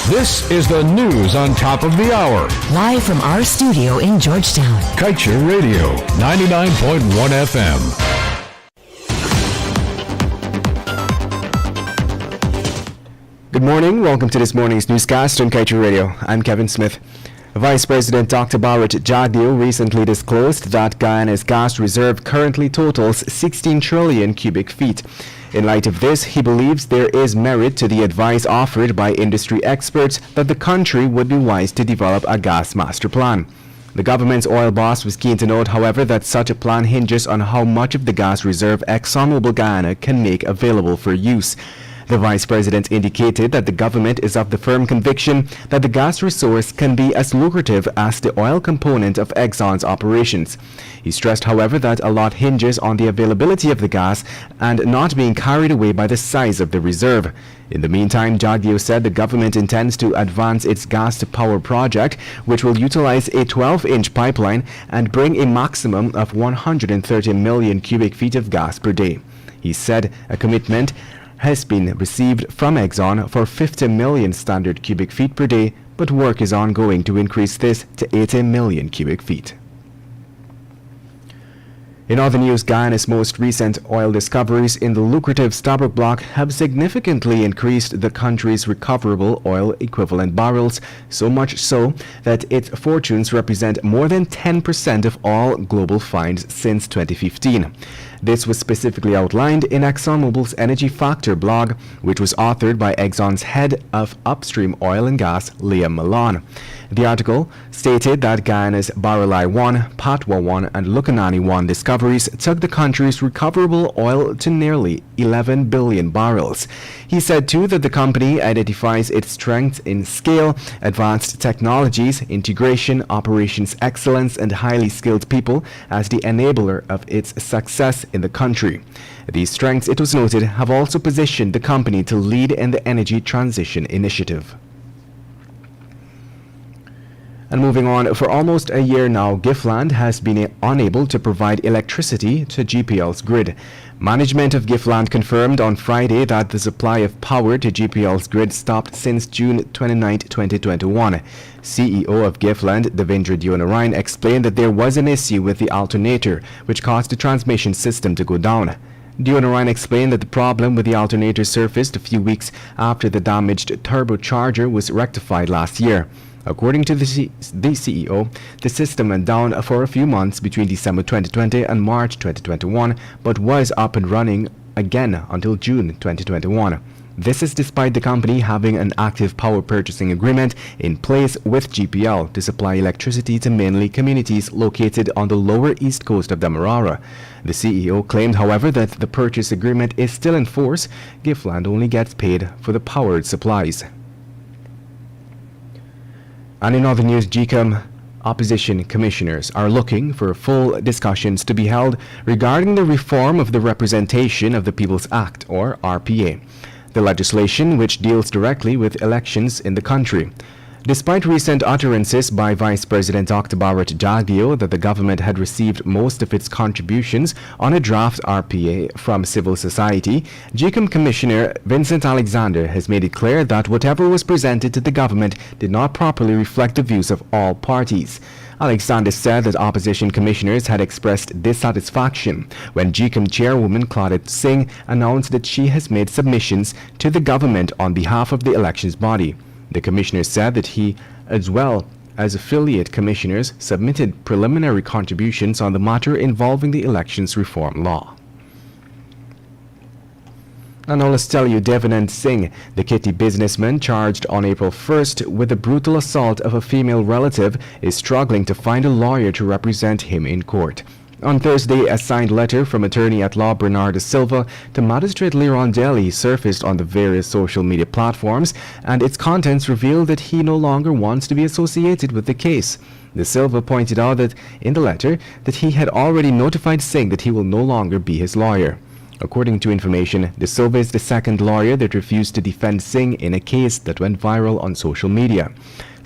This is the news on top of the hour. Live from our studio in Georgetown. Kaieteur Radio, 99.1 FM. Good morning. Welcome to this morning's newscast on Kaieteur Radio. I'm Kevin Smith. Vice President Dr. Barrett Jagdeo recently disclosed that Guyana's gas reserve currently totals 16 trillion cubic feet. In light of this, he believes there is merit to the advice offered by industry experts that the country would be wise to develop a gas master plan. The government's oil boss was keen to note, however, that such a plan hinges on how much of the gas reserve ExxonMobil Guyana can make available for use. The vice president indicated that the government is of the firm conviction that the gas resource can be as lucrative as the oil component of Exxon's operations. He stressed, however, that a lot hinges on the availability of the gas and not being carried away by the size of the reserve. In the meantime, Jagdeo said the government intends to advance its gas-to-power project, which will utilize a 12-inch pipeline and bring a maximum of 130 million cubic feet of gas per day. He said a commitment has been received from Exxon for 50 million standard cubic feet per day, but work is ongoing to increase this to 80 million cubic feet. In other news, Guyana's most recent oil discoveries in the lucrative Stabroek Block have significantly increased the country's recoverable oil equivalent barrels, so much so that its fortunes represent more than 10% of all global finds since 2015. This was specifically outlined in ExxonMobil's Energy Factor blog, which was authored by Exxon's head of upstream oil and gas, Liam Milan. The article stated that Guyana's Barrelai 1, Patwa 1, and Lukanani 1 discoveries took the country's recoverable oil to nearly 11 billion barrels. He said, too, that the company identifies its strengths in scale, advanced technologies, integration, operations excellence, and highly skilled people as the enabler of its success in the country. These strengths, it was noted, have also positioned the company to lead in the energy transition initiative. And moving on, for almost a year now, Giftland has been unable to provide electricity to GPL's grid. Management of Giftland confirmed on Friday that the supply of power to GPL's grid stopped since June 29, 2021. CEO of Giftland, Devendra Dionarayan, explained that there was an issue with the alternator, which caused the transmission system to go down. Dionarayan explained that the problem with the alternator surfaced a few weeks after the damaged turbocharger was rectified last year. According to the CEO, the system went down for a few months between December 2020 and March 2021, but was up and running again until June 2021. This is despite the company having an active power purchasing agreement in place with GPL to supply electricity to mainly communities located on the lower east coast of Demerara. The CEO claimed, however, that the purchase agreement is still in force. Giftland only gets paid for the powered supplies. And in other news, GCOM opposition commissioners are looking for full discussions to be held regarding the reform of the Representation of the People's Act, or RPA, the legislation which deals directly with elections in the country. Despite recent utterances by Vice President Dr. Barrett Jagdeo that the government had received most of its contributions on a draft RPA from civil society, GCOM Commissioner Vincent Alexander has made it clear that whatever was presented to the government did not properly reflect the views of all parties. Alexander said that opposition commissioners had expressed dissatisfaction when GCOM chairwoman Claudette Singh announced that she has made submissions to the government on behalf of the elections body. The commissioner said that he, as well as affiliate commissioners, submitted preliminary contributions on the matter involving the elections reform law. And now let's tell you, Devanand Singh, the Kitty businessman charged on April 1st with the brutal assault of a female relative, is struggling to find a lawyer to represent him in court. On Thursday, a signed letter from attorney-at-law Bernardo Silva to Magistrate Lirondelli surfaced on the various social media platforms, and its contents revealed that he no longer wants to be associated with the case. De Silva pointed out that in the letter that he had already notified Singh that he will no longer be his lawyer. According to information, De Silva is the second lawyer that refused to defend Singh in a case that went viral on social media.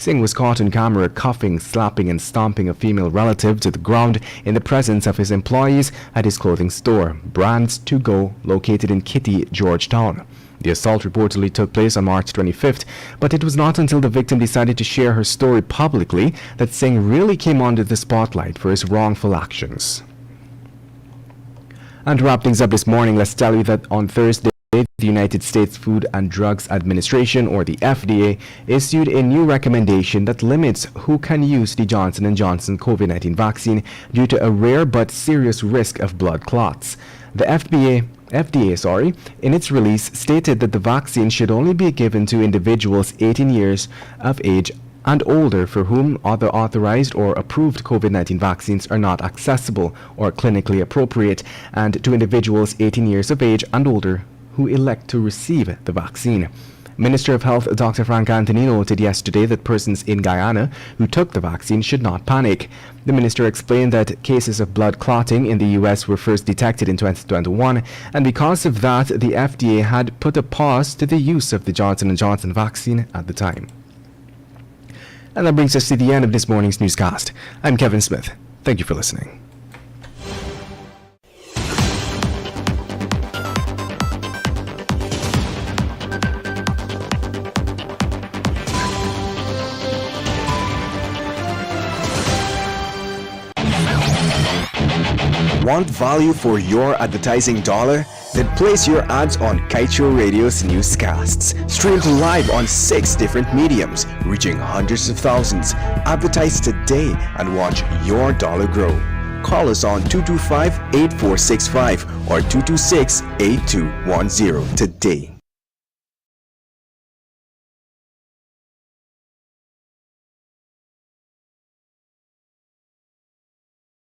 Singh was caught on camera cuffing, slapping and stomping a female relative to the ground in the presence of his employees at his clothing store, Brands To Go, located in Kitty, Georgetown. The assault reportedly took place on March 25th, but it was not until the victim decided to share her story publicly that Singh really came under the spotlight for his wrongful actions. And to wrap things up this morning, let's tell you that on Thursday, the United States Food and Drugs Administration, or the FDA, issued a new recommendation that limits who can use the Johnson & Johnson COVID-19 vaccine due to a rare but serious risk of blood clots. The FDA, in its release, stated that the vaccine should only be given to individuals 18 years of age and older for whom other authorized or approved COVID-19 vaccines are not accessible or clinically appropriate, and to individuals 18 years of age and older who elect to receive the vaccine. Minister of Health Dr. Frank Anthony noted yesterday that persons in Guyana who took the vaccine should not panic. The minister explained that cases of blood clotting in the U.S. were first detected in 2021, and because of that, the FDA had put a pause to the use of the Johnson & Johnson vaccine at the time. And that brings us to the end of this morning's newscast. I'm Kevin Smith. Thank you for listening. Want value for your advertising dollar? Then place your ads on Kaieteur Radio's newscasts. Streamed live on 6 different mediums, reaching hundreds of thousands. Advertise today and watch your dollar grow. Call us on 225-8465 or 226-8210 today.